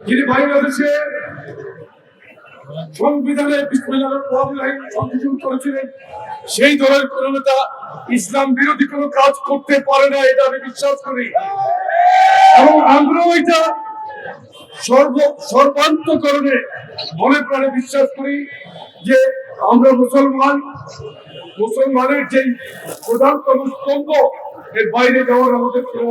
যিনি বাংলাদেশে সংবিধানে বিসমিল্লাহির রহমানির রহিম সংযোজন করেছিলেন, সেই দলের কোন নেতা ইসলাম বিরোধী কোনো কাজ করতে পারে না, এটা আমি বিশ্বাস করি। এবং আমরাও এটা সর্বান্তকরণে মনে প্রাণে বিশ্বাস করি যে আমরা মুসলমানের যে প্রধানতম স্তম্ভ, এর বাইরে যাওয়ার আমাদের কোনো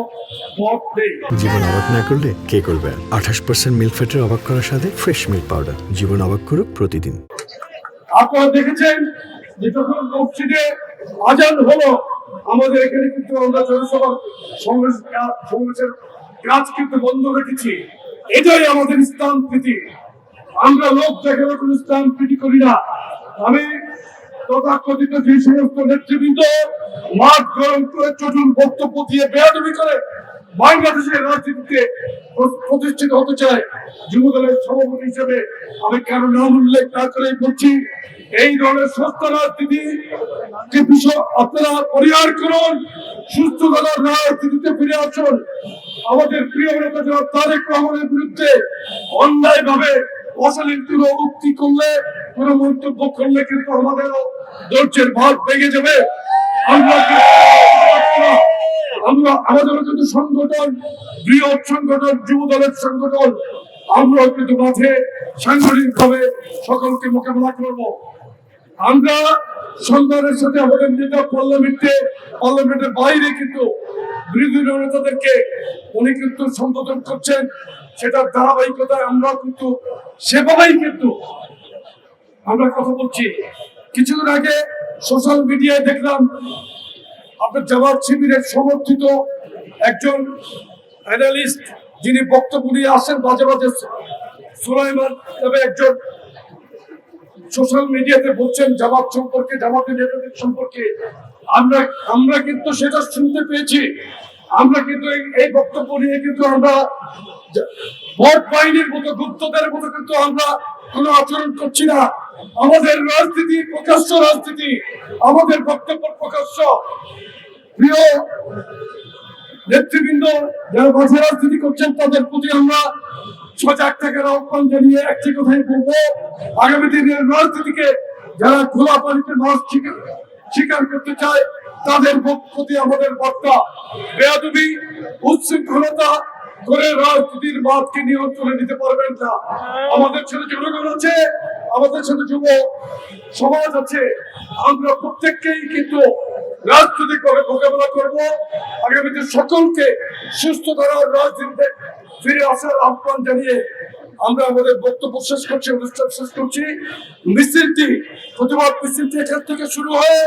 পথ নেই। জীবন অবাক না করলে কে করবে? 28% মিল্ক ফ্যাটের অবাক করার সাথে ফ্রেশ মিল্ক পাউডার। জীবন অবাক করুক প্রতিদিন। আপনারা দেখেছেন যে যখন মসজিদে আজান হলো, আমাদের এখানে কিন্তু আমরা জনসভা সমাবেশের কাজ কিন্তু বন্ধ রেখেছি। এটাই আমাদের ইসলাম প্রীতি। আমরা লোক দেখানো কোনো ইসলাম প্রীতি করি না। আমি তথাকথিত যে সমস্ত নেতৃবৃন্দ মাঠ গরম করে চটুল বক্তব্য দিয়ে বেয়াদবি করে বাংলাদেশের রাজনীতিতে প্রতিষ্ঠিত হতে চায়, যুবদলের সভাপতি হিসেবে আমি কারো নাম উল্লেখ না করে বলছি, এই ধরনের সস্তা রাজনীতি যে বিষয় আপনারা পরিহার করুন, সুস্থ ধারার রাজনীতিতে ফিরে আসুন। আমাদের প্রিয় নেতা জনাব তারেক রহমানের বিরুদ্ধে অন্যায় ভাবে অশালীন কোনো উক্তি করলে, কোনো মন্তব্য করলে কিন্তু আমাদেরও ধৈর্যের ভাগ ভেঙে যাবে। আমাদেরও কিন্তু সংগঠন, বৃহৎ সংগঠন, যুব দলের সংগঠন, আমরাও কিন্তু মাঠে সাংগঠনিক ভাবে সকলকে মোকাবেলা করবো। আমরা সন্তানের সাথে আমাদের নেতা পার্লামেন্টের বাইরে কিন্তু বিরোধী নেতাদেরকে উনি কিন্তু সম্বোধন করছেন, সেটার ধারাবাহিকতায় আমরা কিন্তু সেভাবেই কিন্তু আমরা কথা বলছি। কিছুদিন আগে সোশ্যাল মিডিয়ায় দেখলাম আপনার জামাত শিবিরের সমর্থিত একজন অ্যানালিস্ট, যিনি বক্তব্য নিয়ে আসেন মাঝে মাঝে, সুলাইমান তবে একজন সোশ্যাল মিডিয়াতে বলছেন জামাত সম্পর্কে, জামাতের নেতাদের সম্পর্কে। আমরা কিন্তু সেটা শুনতে পেয়েছি। আমরা কিন্তু এই বক্তব্য নিয়ে কিন্তু আমরা ভোট বাহিনীর মতো, গুপ্তদের মতো কিন্তু আমরা কোনো আচরণ করছি না। আমাদের রাজনীতি প্রকাশ্য রাজনীতি, আমাদের বক্তব্য প্রকাশ্য। প্রিয় নেতৃবৃন্দ যারা মাঝে রাজনীতি করছেন, তাদের প্রতি আমরা সজাগ থাকার আহ্বান জানিয়ে একটি কথাই বলবো, আগামী দিনের রাজনীতিকে যারা খোলা পানিতে মাছ স্বীকার করতে চায়, তাদের প্রতি আমাদের বার্তা, বেয়াদবি উচ্ছৃঙ্খলতা করে রাজনীতির মাঠকে নিয়ন্ত্রণে নিতে পারবেন না। আমাদের সাথে জনগণ আছে, আমাদের সাথে যুব সমাজ আছে, আমরা প্রত্যেককেই কিন্তু রাজনৈতিক ভাবে মোকাবেলা করবো। আগামীতে সকলকে সুস্থ ধারার রাজনীতিতে ফিরে আসার আহ্বান জানিয়ে আমরা আমাদের বক্তব্য শেষ করছি, অনুষ্ঠান শেষ করছি। মিছিলটি, প্রতিবাদ মিছিলটি এখান থেকে শুরু হয়ে